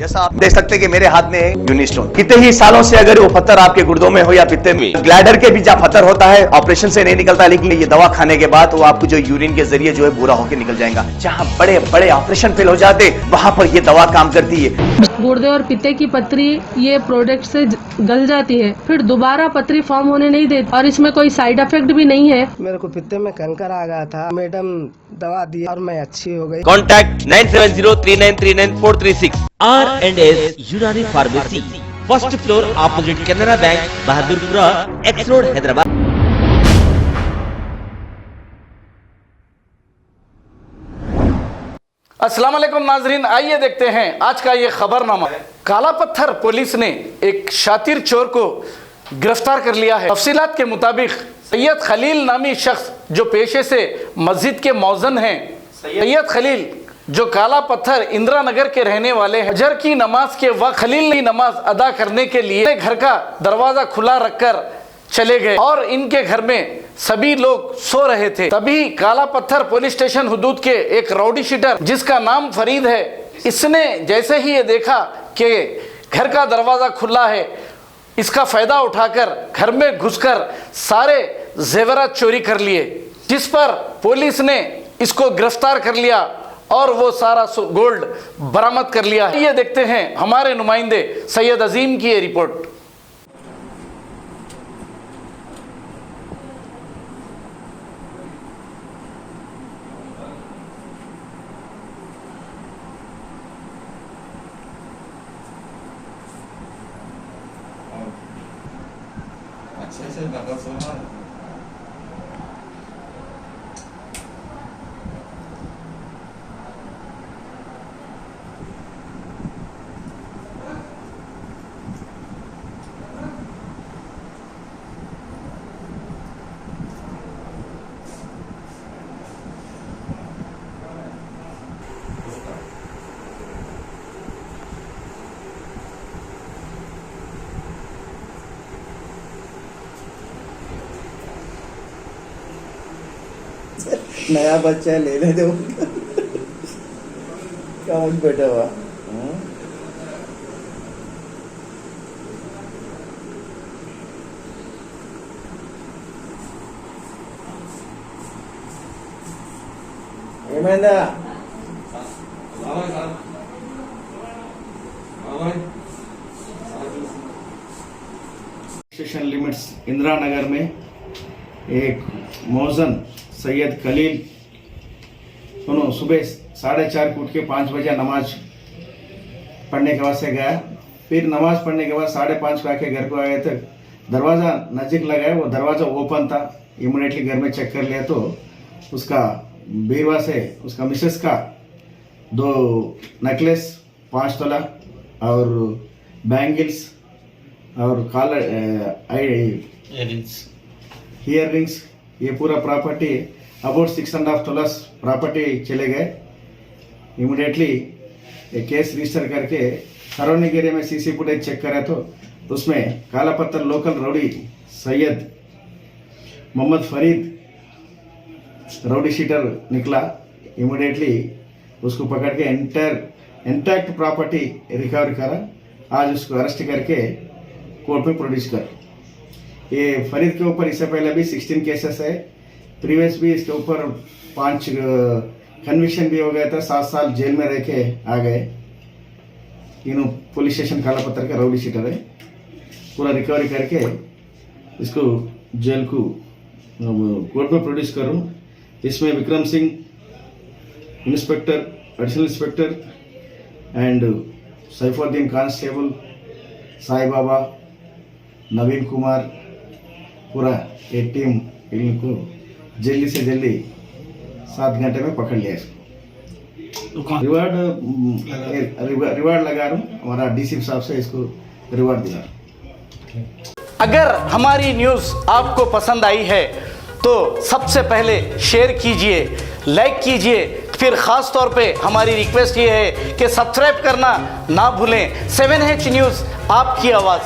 जैसा आप देख सकते हैं कि मेरे हाथ में यूनिस्टोन, कितने ही सालों से अगर वो पत्थर आपके गुर्दों में हो या पित्ते में, ग्लैडर के भी जहाँ पत्थर होता है ऑपरेशन से नहीं निकलता, लेकिन ये दवा खाने के बाद वो आपको जो यूरिन के जरिए जो है पूरा होकर निकल जाएगा। जहाँ बड़े बड़े ऑपरेशन फेल हो जाते वहां पर ये दवा काम करती है। गुर्दे और पित्ते की पथरी ये प्रोडक्ट से गल जाती है, फिर दोबारा पथरी फॉर्म होने नहीं देती और इसमें कोई साइड इफेक्ट भी नहीं है। मेरे को पित्ते में कंकर आ गया था, मैडम दवा दी और मैं अच्छी हो गई। कॉन्टैक्ट 9703939436 R&S यूनानी pharmacy, first floor opposite Canara bank, Bahadurpura, x road, Hyderabad. अस्सलाम वालेकुम नाजरीन, आइए देखते हैं आज का ये खबरनामा। काला पत्थर पुलिस ने एक शातिर चोर को गिरफ्तार कर लिया है। तफसीलात के मुताबिक सैयद खलील नामी शख्स जो पेशे से मस्जिद के मौजन हैं, सैयद खलील जो काला पत्थर इंदिरा नगर के रहने वाले हैं, फजर की नमाज के वक्त खलील की नमाज अदा करने के लिए घर का दरवाजा खुला रखकर चले गए और इनके घर में सभी लोग सो रहे थे। तभी काला पत्थर पुलिस स्टेशन हुदूद के एक राउडी शीटर जिसका नाम फरीद है, इसने जैसे ही ये देखा कि घर का दरवाजा खुला है, इसका फायदा उठाकर घर में घुसकर सारे जेवरात चोरी कर लिए, जिस पर पुलिस ने इसको गिरफ्तार कर लिया और वो सारा गोल्ड बरामद कर लिया। ये देखते हैं हमारे नुमाइंदे सैयद अजीम की ये रिपोर्ट। नया बच्चा लेने दो। क्या बैठा हुआ ఏమైందా? स्टेशन लिमिट्स इंदिरा नगर में एक मौजन सैयद खलील उन्होंने सुबह 4:30 को उठ के 5 बजे नमाज पढ़ने के वास्ते गया। फिर नमाज पढ़ने के बाद 5:30 को आके घर को आए थे, दरवाज़ा नज़दीक लगाया, वो दरवाज़ा ओपन था। इमीडिएटली घर में चेक कर लिया तो उसका बीरवा से उसका मिसेस का 2 नेकलेस 5 तोला और बैंगल्स और कॉलर ईयर रिंग्स, ये पूरा प्रॉपर्टी अबाउट 6.5 तोलास प्रॉपर्टी चले गए। इमीडिएटली एक केस रजिस्टर करके सराउंडिंग एरिया में सीसी फुटेज चेक करा तो उसमें काला पत्थर local rowdy Syed Mohammad Farid rowdy sheeter निकला। इमीडिएटली उसको पकड़ के इंटैक्ट प्रॉपर्टी रिकवर करा। आज उसको अरेस्ट करके कोर्ट में प्रोड्यूस कर। ये फरीद के ऊपर इससे पहले भी 16 केसेस है, प्रीवियस भी इसके ऊपर 5 कन्विक्शन भी हो गया था, 7 साल जेल में रह के आ गए। इन्हों पुलिस स्टेशन काला पत्थर का रौडी शीटर है। पूरा रिकवरी करके इसको जेल को कोर्ट में प्रोड्यूस करूँ। इसमें Vikram Singh inspector, additional inspector and Saifuddin constable, Sai Baba, Naveen Kumar, पूरा एक टीम इनको जल्दी से जल्दी 7 घंटे में पकड़ लिया। इसको रिवार्ड लगा रहा हूँ, हमारा डीसी साहब से इसको रिवार्ड दिला। अगर हमारी न्यूज़ आपको पसंद आई है तो सबसे पहले शेयर कीजिए, लाइक कीजिए, फिर ख़ास तौर पे हमारी रिक्वेस्ट ये है कि सब्सक्राइब करना ना भूलें। 7H न्यूज़, आपकी आवाज़।